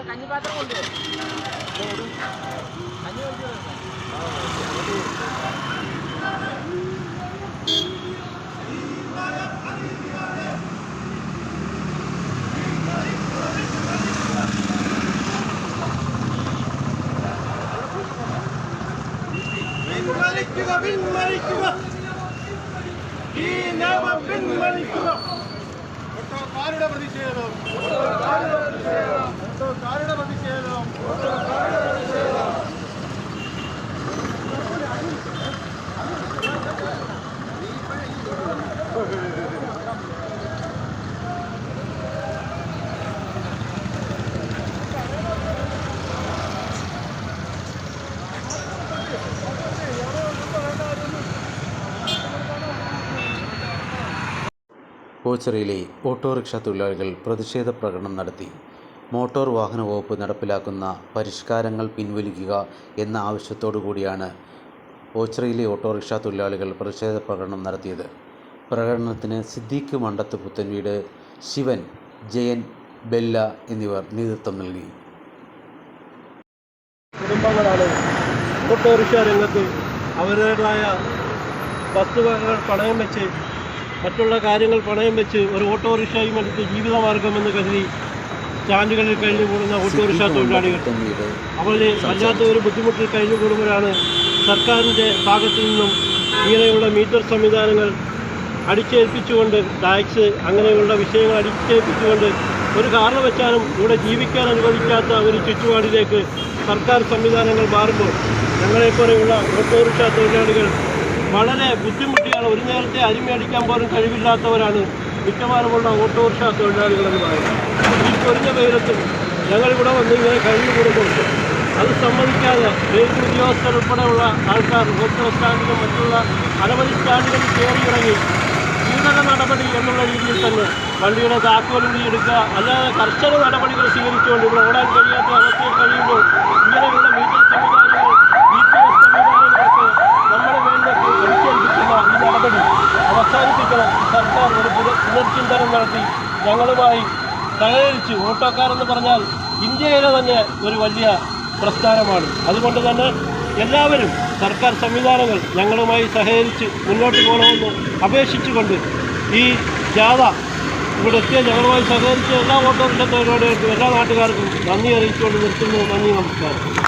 കഞ്ഞിപ്പാത്രം കൊണ്ടുവരും. കഞ്ഞി പിൻവലിക്കുക. ഈ നിയമം പിൻവലിക്കുക. ഓട്ടോക്കാരുടെ പ്രതിഷേധം. ഓട്ടോക്കാരുടെ പ്രതിഷേധം. ഓച്ചിറയിലെ ഓട്ടോറിക്ഷ തൊഴിലാളികൾ പ്രതിഷേധ പ്രകടനം നടത്തി. മോട്ടോർ വാഹന വകുപ്പ് നടപ്പിലാക്കുന്ന പരിഷ്കാരങ്ങൾ പിൻവലിക്കുക എന്ന ആവശ്യത്തോടു കൂടിയാണ് ഓച്ചിറയിലെ ഓട്ടോറിക്ഷ തൊഴിലാളികൾ പ്രതിഷേധ പ്രകടനം നടത്തിയത്. പ്രകടനത്തിന് സിദ്ദീഖ് മണ്ടത്ത് പുത്തൻവീട്, ശിവൻ, ജയൻ, ബെല്ല എന്നിവർ നേതൃത്വം നൽകി. കുടുംബങ്ങളാണ് ഓട്ടോറിക്ഷ രംഗത്ത് അവരുടേതായ വസ്തുവകകൾ പണയം വെച്ച് മറ്റുള്ള കാര്യങ്ങൾ പണയം വെച്ച് ഒരു ഓട്ടോറിക്ഷയും എടുത്ത് ജീവിതമാർഗമെന്ന് കരുതി സ്റ്റാൻഡുകളിൽ കഴിഞ്ഞുകൂടുന്ന ഓട്ടോറിക്ഷ തൊഴിലാളികൾ അവരെ വല്ലാത്ത ഒരു ബുദ്ധിമുട്ടിൽ കഴിഞ്ഞുകൂടുമ്പോഴാണ് സർക്കാരിൻ്റെ ഭാഗത്തു നിന്നും ഇങ്ങനെയുള്ള മീറ്റർ സംവിധാനങ്ങൾ അടിച്ചേൽപ്പിച്ചുകൊണ്ട് ടാക്സ് അങ്ങനെയുള്ള വിഷയങ്ങൾ അടിച്ചേൽപ്പിച്ചുകൊണ്ട് ഒരു കാരണവശാലും ഇവിടെ ജീവിക്കാൻ അനുവദിക്കാത്ത ഒരു ചുറ്റുപാടിലേക്ക് സർക്കാർ സംവിധാനങ്ങൾ മാറുമ്പോൾ ഞങ്ങളെപ്പോലെയുള്ള ഓട്ടോറിക്ഷ തൊഴിലാളികൾ വളരെ ബുദ്ധിമുട്ടിയാണ്. ഒരു നേരത്തെ അരി മേടിക്കാൻ പോലും കഴിവില്ലാത്തവരാണ് മിക്കവാറുമുള്ള ഓട്ടോറിക്ഷ തൊഴിലാളികളെന്ന് പറയുന്നത്. ഈ പൊരിഞ്ഞ വെയിലത്തും ഞങ്ങളിവിടെ വന്ന് ഇങ്ങനെ കഴിഞ്ഞു കൊടുക്കുന്നു. അത് സമ്മതിക്കാതെ റെയിൽവേ ഉദ്യോഗസ്ഥരുൾപ്പെടെയുള്ള ആൾക്കാർ ഓട്ടോറിക്ഷ സ്റ്റാൻഡിലും മറ്റുള്ള അനവധി സ്റ്റാൻഡുകളിൽ കയറിയിറങ്ങി പീഡന നടപടി എന്നുള്ള രീതിയിൽ തന്നെ വണ്ടിയുടെ താക്കോലുണ്ടി എടുക്കുക, അല്ലാതെ കർശന നടപടികൾ സ്വീകരിച്ചുകൊണ്ട് ഇവിടെ ഓടാൻ കഴിയാത്ത അവസ്ഥയിൽ കഴിയുമ്പോൾ ഇങ്ങനെയുള്ള മീറ്റർ സംവിധാനങ്ങൾ GPS സംവിധാനങ്ങളൊക്കെ നമ്മുടെ മേലിലേക്ക് അടിച്ചേൽപ്പിക്കുന്ന ഈ നടപടി അവസാനിപ്പിക്കണം. സർക്കാർ ഒരു പുനർചിന്തനം നടത്തി ഞങ്ങളുമായി സഹകരിച്ച്, ഓട്ടോക്കാരെന്ന് പറഞ്ഞാൽ ഇന്ത്യയിലെ തന്നെ ഒരു വലിയ പ്രസ്ഥാനമാണ്. അതുകൊണ്ട് തന്നെ എല്ലാവരും സർക്കാർ സംവിധാനങ്ങൾ ഞങ്ങളുമായി സഹകരിച്ച് മുന്നോട്ട് പോകണമെന്ന് അപേക്ഷിച്ചുകൊണ്ട് ഈ ജാഥ ഇവിടെ എത്തിയ ഞങ്ങളുമായി സഹകരിച്ച എല്ലാ ഓട്ടോറിക്ഷ തൊഴിലാളികൾക്കും എല്ലാ നാട്ടുകാർക്കും നന്ദി അറിയിച്ചുകൊണ്ട് നിർത്തുന്നു. നന്ദി, നമസ്കാരം.